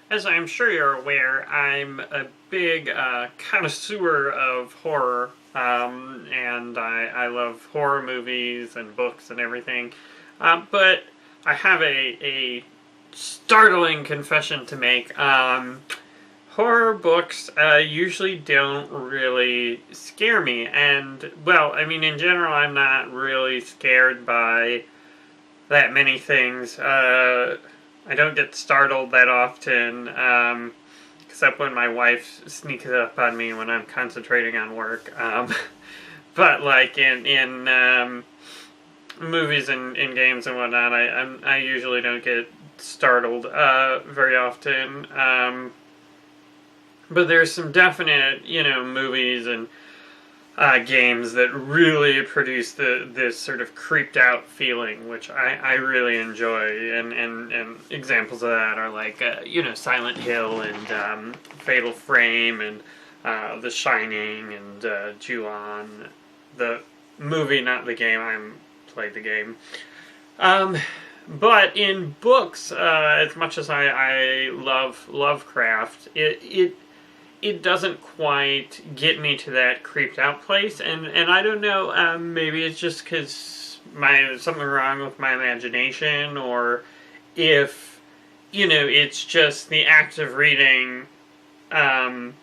As I'm sure you're aware, I'm a big connoisseur of horror, and I love horror movies and books and everything. But I have a startling confession to make. Horror books usually don't really scare me, and, well, I mean, in general, I'm not really scared by that many things. I don't get startled that often, except when my wife sneaks up on me when I'm concentrating on work. But like in movies and in games and whatnot, I usually don't get startled very often. But there's some definite, movies and games that really produce this sort of creeped out feeling, which I really enjoy. And examples of that are like, Silent Hill and Fatal Frame and The Shining and Ju-On. The movie, not the game. I played the game. But in books, as much as I love Lovecraft, it doesn't quite get me to that creeped out place, and I don't know, maybe it's just because something wrong with my imagination, or if, it's just the act of reading, I'm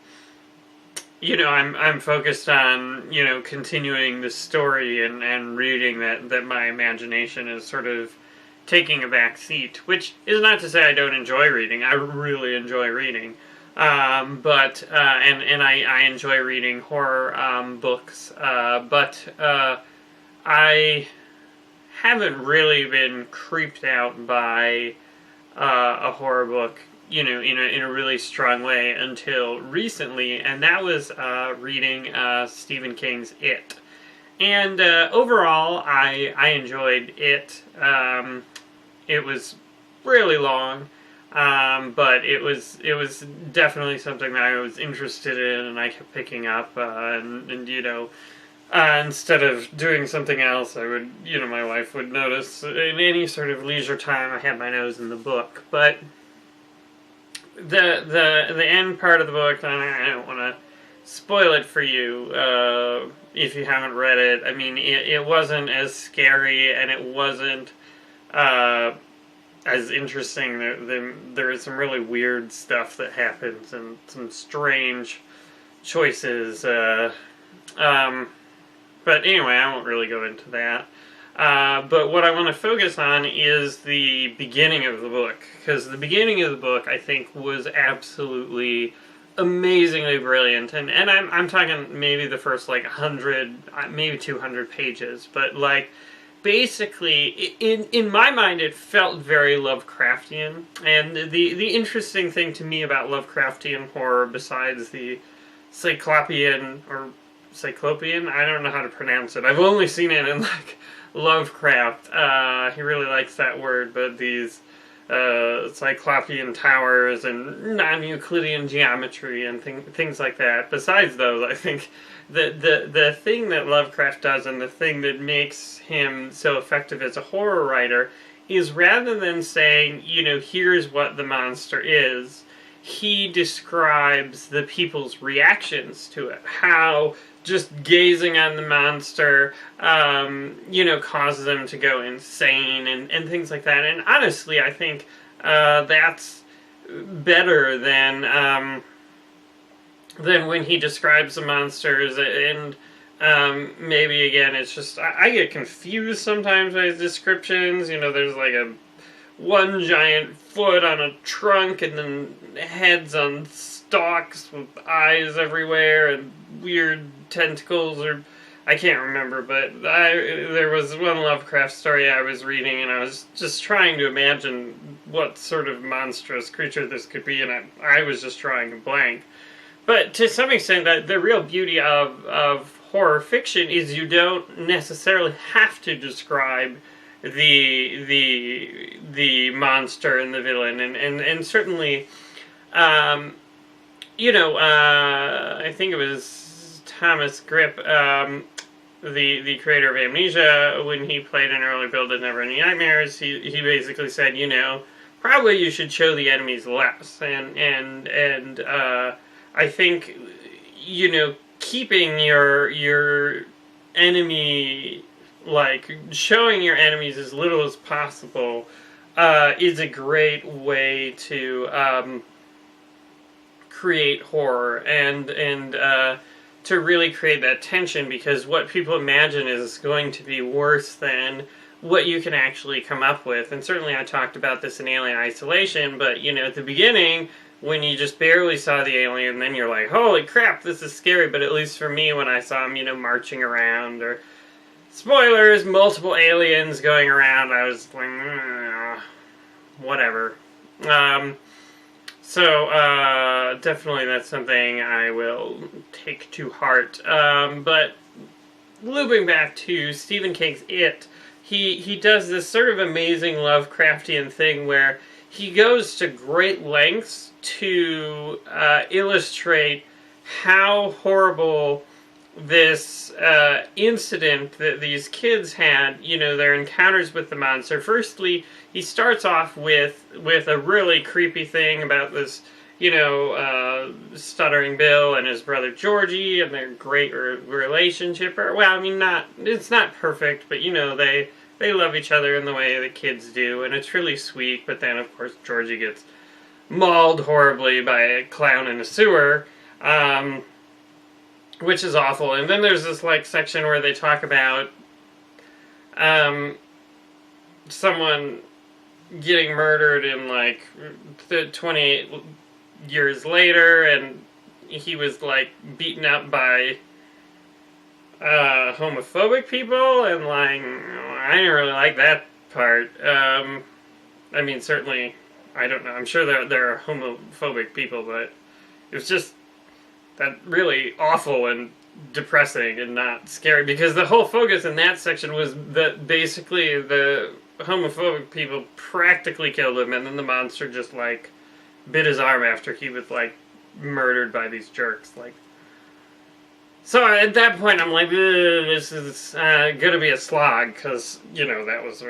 focused on, continuing the story and reading that my imagination is sort of taking a back seat, which is not to say I don't enjoy reading. I really enjoy reading. But I enjoy reading horror books, but I haven't really been creeped out by a horror book, in a really strong way until recently, and that was reading Stephen King's It. And overall, I enjoyed it. It was really long. But it was definitely something that I was interested in, and I kept picking up, instead of doing something else, I would, my wife would notice in any sort of leisure time I had my nose in the book. But the end part of the book, I don't want to spoil it for you if you haven't read it. I mean, it wasn't as scary, and it wasn't as interesting. There is some really weird stuff that happens and some strange choices. But anyway, I won't really go into that. But what I want to focus on is the beginning of the book, because the beginning of the book, I think, was absolutely amazingly brilliant. And I'm talking maybe the first 100, maybe 200 pages, but basically, in my mind, it felt very Lovecraftian. And the interesting thing to me about Lovecraftian horror, besides the Cyclopean, I don't know how to pronounce it. I've only seen it in Lovecraft. He really likes that word, but these Cyclopean towers and non-Euclidean geometry and things like that. Besides those, I think the thing that Lovecraft does, and the thing that makes him so effective as a horror writer, is rather than saying, here's what the monster is, he describes the people's reactions to it. How just gazing on the monster, causes them to go insane and things like that. And honestly, I think that's better than when he describes the monsters. And maybe again, it's just I get confused sometimes by his descriptions. There's one giant foot on a trunk, and then heads on stalks with eyes everywhere and weird tentacles, or I can't remember, but there was one Lovecraft story I was reading, and I was just trying to imagine what sort of monstrous creature this could be, and I was just drawing a blank. But to some extent, the real beauty of horror fiction is you don't necessarily have to describe the monster and the villain, and certainly, I think it was Thomas Grip, the creator of Amnesia, when he played an early build of Neverending Nightmares, he basically said, probably you should show the enemies less. I think, you know, keeping your enemy, like showing your enemies as little as possible, is a great way to create horror and to really create that tension, because what people imagine is going to be worse than what you can actually come up with. And certainly I talked about this in Alien Isolation, but, you know, at the beginning, when you just barely saw the alien, then you're like, holy crap, this is scary. But at least for me, when I saw him, you know, marching around, or, spoilers, multiple aliens going around, I was like, whatever. So, definitely that's something I will take to heart. But looping back to Stephen King's It, he does this sort of amazing Lovecraftian thing where he goes to great lengths to illustrate how horrible this incident that these kids had, you know, their encounters with the monster. Firstly, he starts off with a really creepy thing about this, you know, Stuttering Bill and his brother Georgie and their great relationship. Or, well, I mean, it's not perfect, but, you know, they love each other in the way that kids do, and it's really sweet. But then, of course, Georgie gets mauled horribly by a clown in a sewer, which is awful. And then there's this, like, section where they talk about someone getting murdered in, like, 28 years later, and he was, like, beaten up by homophobic people, and, like, I didn't really like that part. I mean, certainly, I don't know, I'm sure there are homophobic people, but it was just that really awful and depressing and not scary, because the whole focus in that section was that basically the homophobic people practically killed him, and then the monster just, like, bit his arm after he was, like, murdered by these jerks. Like, so at that point I'm like, this is gonna be a slog, because, you know, that was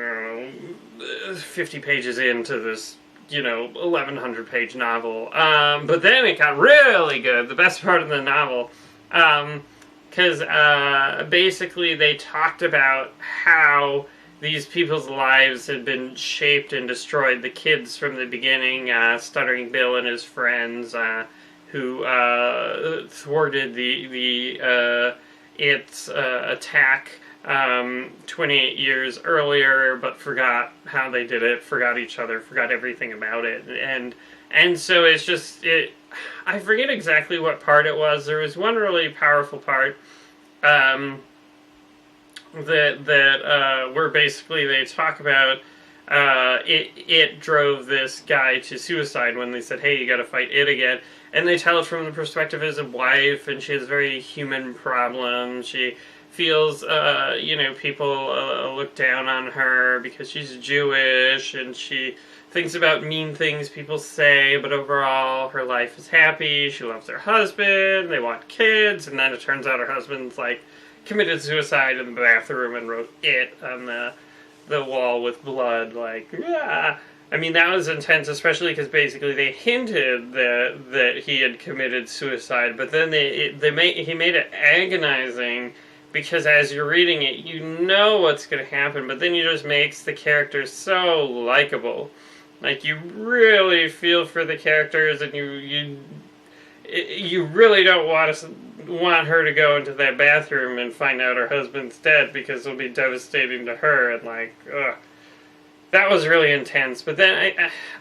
50 pages into this, you know, 1,100 page novel. But then it got really good, the best part of the novel, because basically they talked about how these people's lives had been shaped and destroyed. The kids from the beginning, Stuttering Bill and his friends, who thwarted its attack 28 years earlier, but forgot how they did it, forgot each other, forgot everything about it, and so it's just I forget exactly what part it was. There was one really powerful part where basically they talk about it drove this guy to suicide when they said, hey, you gotta fight it again. And they tell it from the perspective as a wife, and she has very human problems. She feels, you know, people look down on her because she's Jewish, and she thinks about mean things people say, but overall her life is happy. She loves her husband, they want kids, and then it turns out her husband's, like, committed suicide in the bathroom and wrote it on the wall with blood, like, ah. I mean, that was intense, especially because basically they hinted that he had committed suicide, but then he made it agonizing, because as you're reading it, you know what's going to happen, but then he just makes the characters so likable. Like, you really feel for the characters, and you really don't want her to go into that bathroom and find out her husband's dead, because it'll be devastating to her, and, like, ugh. That was really intense. But then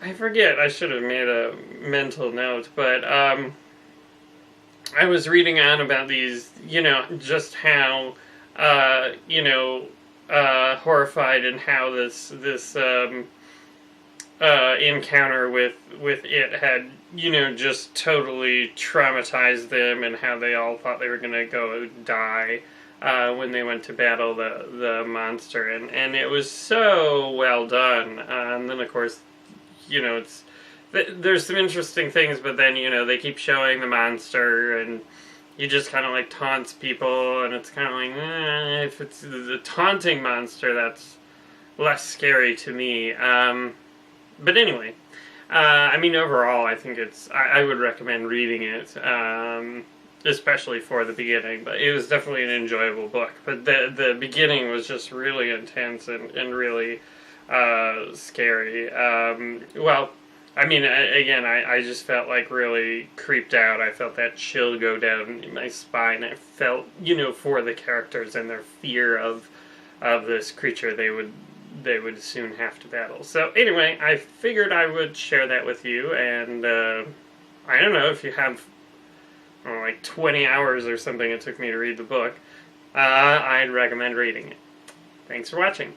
I forget, I should have made a mental note, but I was reading on about these, you know, just how you know, horrified, and how this encounter with it had, you know, just totally traumatized them, and how they all thought they were gonna go die when they went to battle the monster, and it was so well done. And then, of course, you know, there's some interesting things, but then, you know, they keep showing the monster, and he just kind of, like, taunts people, and it's kind of like, if it's the taunting monster, that's less scary to me. But anyway, I mean, overall, I think I would recommend reading it, especially for the beginning. But it was definitely an enjoyable book. But the beginning was just really intense and really scary. Well, I mean, again, I just felt like really creeped out. I felt that chill go down my spine. I felt, for the characters and their fear of this creature they would soon have to battle. So anyway, I figured I would share that with you, and I don't know if you have like 20 hours or something it took me to read the book, I'd recommend reading it. Thanks for watching.